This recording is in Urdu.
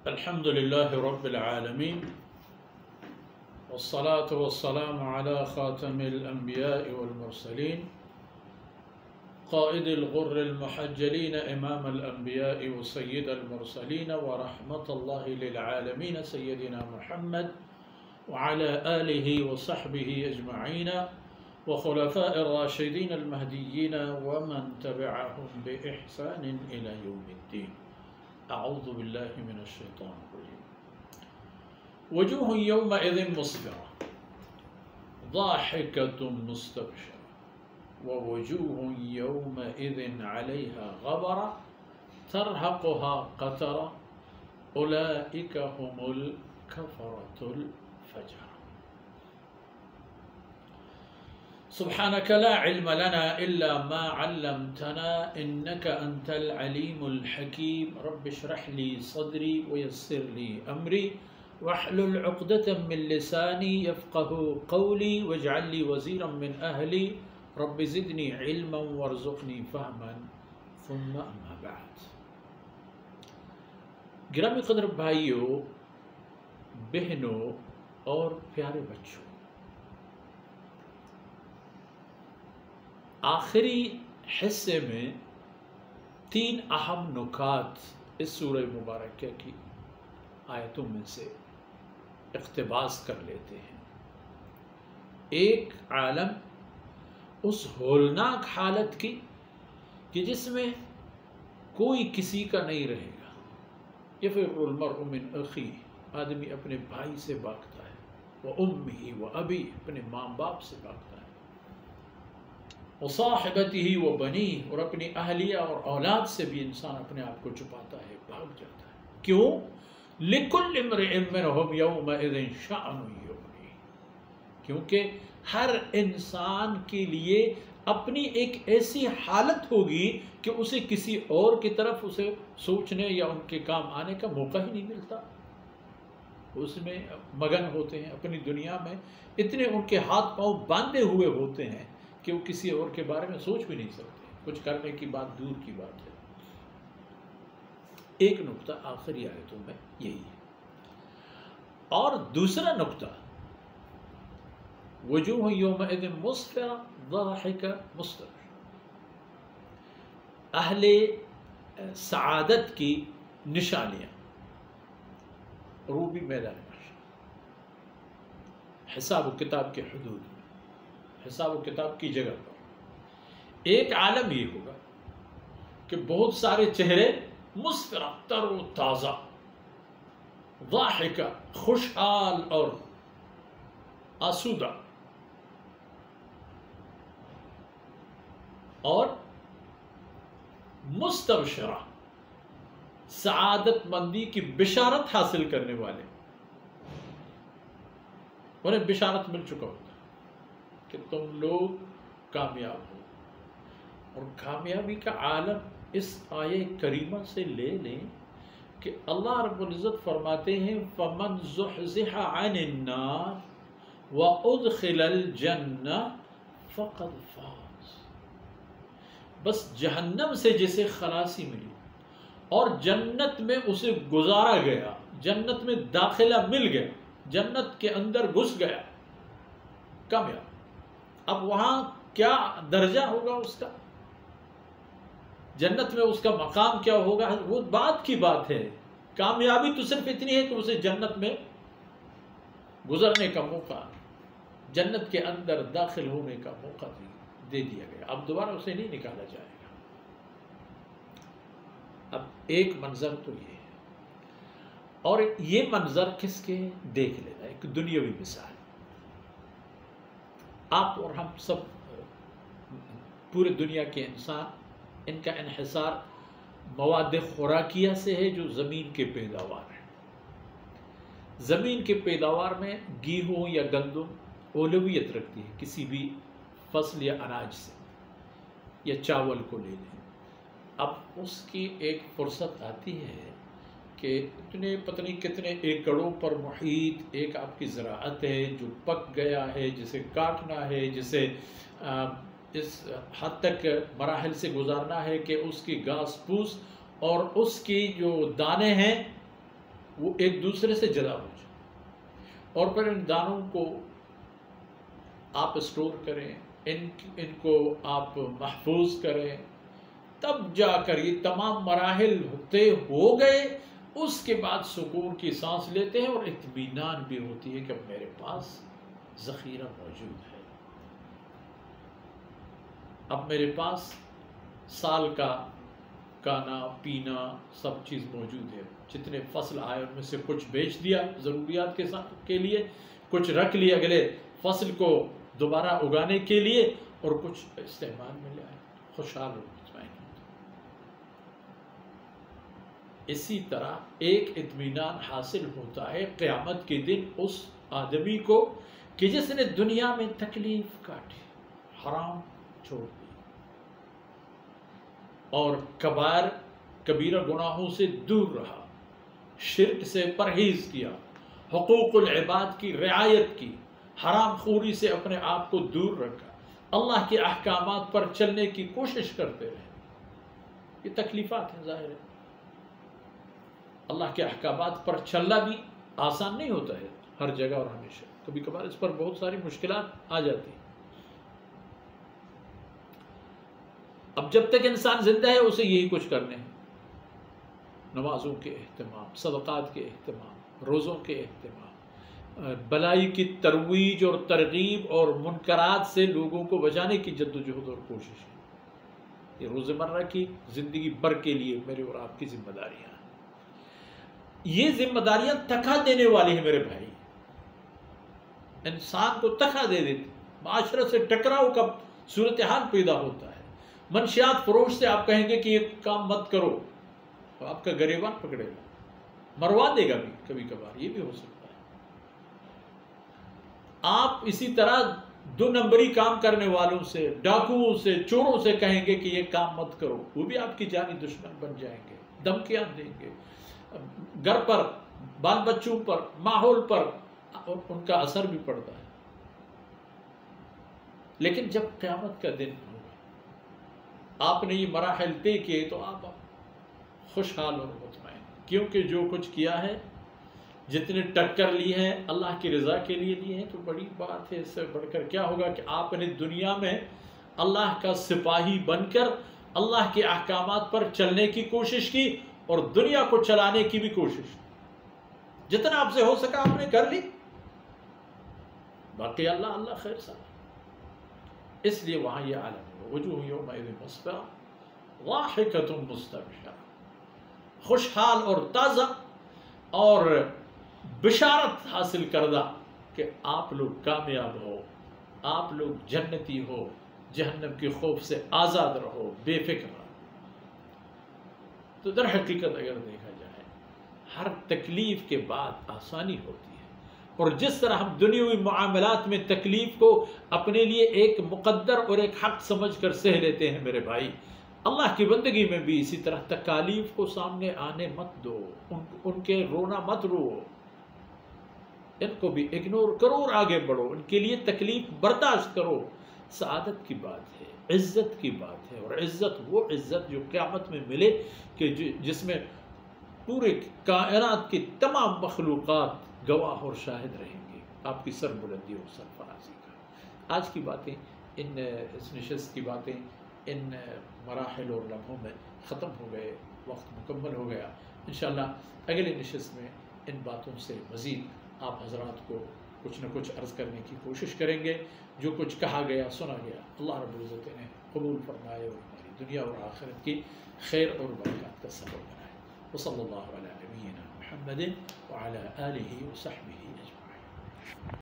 الحمد لله رب العالمين والصلاة والسلام على خاتم الأنبياء والمرسلين قائد الغر المحجلين إمام الأنبياء وسيد المرسلين ورحمة الله للعالمين سيدنا محمد وعلى آله وصحبه أجمعين وخلفاء الراشدين المهديين ومن تبعهم بإحسان إلى يوم الدين. أعوذ بالله من الشيطان الرجيم. وجوه يومئذ مسفرة ضاحكة مستبشرة ووجوه يومئذ عليها غبرة ترهقها قترة أولئك هم الكفرة الفجرة. سبحانك لا علم لنا إلا ما علمتنا إنك أنت العليم الحكيم. رب اشرح لي صدري ويسر لي أمري واحلل عقدة من لساني يفقه قولي واجعل لي وزيرا من أهلي رب زدني علما وارزقني فهما ثم أما بعد. گرامی قدر بھائیوں، بہنوں اور پیارے بچوں، آخری حصے میں تین اہم نکات اس سورہ مبارکہ کی آیتوں میں سے اقتباس کر لیتے ہیں. ایک عالم اس ہولناک حالت کی کہ جس میں کوئی کسی کا نہیں رہے گا. یفر المرء من اخیہ، آدمی اپنے بھائی سے بھاگتا ہے، وامہ وابی، اپنے ماں باپ سے بھاگتا ہے، وصاحبتہ وبنیہ، اور اپنی اہلیہ اور اولاد سے بھی انسان اپنے آپ کو چھپاتا ہے، بھاگ جاتا ہے. کیوں؟ لکل امرئ منہم یومئذ شأن یغنیہ، کیونکہ ہر انسان کے لیے اپنی ایک ایسی حالت ہوگی کہ اسے کسی اور کی طرف اسے سوچنے یا ان کے کام آنے کا موقع ہی نہیں ملتا. اس میں مگن ہوتے ہیں اپنی دنیا میں، اتنے ان کے ہاتھ پاؤں باندھے ہوئے ہوتے ہیں کہ وہ کسی اور کے بارے میں سوچ بھی نہیں سکتے. کچھ کرنے کی بات دور کی بات ہے. ایک نقطہ آخری آیتوں میں یہی ہے. اور دوسرا نقطہ، وجوہ یومئذ مسفرہ ضاحکہ مستبشرہ، اہل سعادت کی نشانیاں روبی میدان محشر، حساب و کتاب کے حدود میں، حساب و کتاب کی جگہ پر. ایک عالم یہ ہوگا کہ بہت سارے چہرے مسفرہ، تر و تازہ، ضاحکہ، خوشحال اور آسودہ، اور مستبشرہ، سعادت مندی کی بشارت حاصل کرنے والے. انہیں بشارت مل چکا ہوتا کہ تم لوگ کامیاب ہو. اور کامیابی کا عالم اس آیہ کریمہ سے لے لیں کہ اللہ رب العزت فرماتے ہیں فَمَنْ زُحْزِحَ عَنِ النَّارِ وَأُدْخِلَ الْجَنَّةَ فَقَدْ فَازَ. بس جہنم سے جسے خلاصی ملی اور جنت میں اسے گزارا گیا، جنت میں داخلہ مل گیا، جنت کے اندر گھس گیا، کامیاب. اب وہاں کیا درجہ ہوگا اس کا، جنت میں اس کا مقام کیا ہوگا، وہ بات کی بات ہے. کامیابی تو صرف اتنی ہے کہ اسے جنت میں گزرنے کا موقع، جنت کے اندر داخل ہونے کا موقع دے دیا گیا. اب دوبارہ اسے نہیں نکالا جائے گا. اب ایک منظر تو یہ ہے، اور یہ منظر کس کے دیکھ لینا، ایک دنیاوی مثال. آپ اور ہم سب پورے دنیا کے انسان، ان کا انحصار مواد خوراکیہ سے ہے جو زمین کے پیداوار ہے. زمین کے پیداوار میں گیہوں یا گندم اولویت رکھتی ہے کسی بھی فصل یا اناج سے، یا چاول کو لے لیں. اب اس کی ایک فرصت آتی ہے کہ اتنے پتہ نہیں کتنے ایکڑوں پر محیط ایک آپ کی زراعت ہے جو پک گیا ہے، جسے کاٹنا ہے، جسے اس حد تک مراحل سے گزارنا ہے کہ اس کی گھاس پھوس اور اس کی جو دانے ہیں وہ ایک دوسرے سے جدا ہو جائے، اور پھر ان دانوں کو آپ اسٹور کریں، ان کو آپ محفوظ کریں، تب جا کر یہ تمام مراحل طے ہو گئے، اس کے بعد سکون کی سانس لیتے ہیں اور اطمینان بھی ہوتی ہے کہ میرے پاس ذخیرہ موجود ہے، اب میرے پاس سال کا کھانا پینا سب چیز موجود ہے، جتنے فصل آئے ان میں سے کچھ بیچ دیا ضروریات کے لیے، کچھ رکھ لیا اگلے فصل کو دوبارہ اگانے کے لیے، اور کچھ استعمال میں لائے، خوشحال ہو مطمئن ہو۔ اسی طرح ایک اطمینان حاصل ہوتا ہے قیامت کے دن اس آدمی کو کہ جس نے دنیا میں تکلیف کاٹی، حرام چھوڑ دی اور کبیرہ گناہوں سے دور رہا، شرک سے پرہیز کیا، حقوق العباد کی رعایت کی، حرام خوری سے اپنے آپ کو دور رکھا، اللہ کے احکامات پر چلنے کی کوشش کرتے رہے۔ یہ تکلیفات ہیں، ظاہر ہے اللہ کے احکامات پر چلنا بھی آسان نہیں ہوتا ہے ہر جگہ اور ہمیشہ، کبھی کبھار اس پر بہت ساری مشکلات آ جاتی ہیں۔ اب جب تک انسان زندہ ہے اسے یہی کچھ کرنے ہیں، نمازوں کے اہتمام، صدقات کے اہتمام، روزوں کے اہتمام، بلائی کی ترویج اور ترغیب اور منکرات سے لوگوں کو بچانے کی جدوجہد اور کوشش ہے۔ یہ روزمرہ کی زندگی بھر کے لیے میرے اور آپ کی ذمہ داریاں ہیں۔ یہ ذمہ داریاں تکا دینے والی ہیں میرے بھائی، انسان کو تکا دے دیتی، معاشرے سے ٹکراؤ کا صورتحال پیدا ہوتا ہے۔ منشیات فروش سے آپ کہیں گے کہ یہ کام مت کرو، تو آپ کا گریبان پکڑے گا، مروا دے گا بھی کبھی کبھار، یہ بھی ہو سکتا ہے۔ آپ اسی طرح دو نمبری کام کرنے والوں سے، ڈاکوؤں سے، چوروں سے کہیں گے کہ یہ کام مت کرو، وہ بھی آپ کی جانی دشمن بن جائیں گے، دھمکیاں دیں گے، گھر پر، بال بچوں پر، ماحول پر ان کا اثر بھی پڑتا ہے۔ لیکن جب قیامت کا دن ہوگا، آپ نے یہ مراحل طے کیے تو آپ خوشحال اور مطمئن، کیونکہ جو کچھ کیا ہے، جتنے ٹکر لی ہے اللہ کی رضا کے لیے لی ہے، تو بڑی بات ہے۔ اس سے بڑھ کر کیا ہوگا کہ آپ نے دنیا میں اللہ کا سپاہی بن کر اللہ کے احکامات پر چلنے کی کوشش کی اور دنیا کو چلانے کی بھی کوشش کی، جتنا آپ سے ہو سکا آپ نے کر لی، باقی اللہ خیر ساتھ۔ اس لیے وہاں یہ عالم ہے، وجوہ یومئذ مسفرۃ ضاحکۃ مستبشرہ، خوشحال اور تازہ اور بشارت حاصل کردہ کہ آپ لوگ کامیاب ہو، آپ لوگ جنتی ہو، جہنم کے خوف سے آزاد رہو، بے فکر رہو۔ تو در حقیقت اگر دیکھا جائے، ہر تکلیف کے بعد آسانی ہوتی ہے، اور جس طرح ہم دنیاوی معاملات میں تکلیف کو اپنے لیے ایک مقدر اور ایک حق سمجھ کر سہ لیتے ہیں میرے بھائی، اللہ کی بندگی میں بھی اسی طرح تکالیف کو سامنے آنے مت دو، ان کے رونا مت رو، ان کو بھی اگنور کرو اور آگے بڑھو، ان کے لیے تکلیف برداشت کرو۔ سعادت کی بات ہے، عزت کی بات ہے، اور عزت وہ عزت جو قیامت میں ملے کہ جس میں پورے کائنات کی تمام مخلوقات گواہ اور شاہد رہیں گے آپ کی سربلندی اور سرفرازی کا۔ آج کی باتیں، اس نشست کی باتیں ان مراحل اور لمحوں میں ختم ہو گئے، وقت مکمل ہو گیا۔ انشاءاللہ اگلے نشست میں ان باتوں سے مزید آپ حضرات کو کچھ نہ کچھ عرض کرنے کی کوشش کریں گے۔ جو کچھ کہا گیا، سنا گیا، اللہ رب العزت نے قبول فرمائے اور ہماری دنیا اور آخرت کی خیر اور برکات کا سبب بنائے۔ وصلی اللہ علی نبینا محمد وعلی آلہ وصحبہ اجمعین۔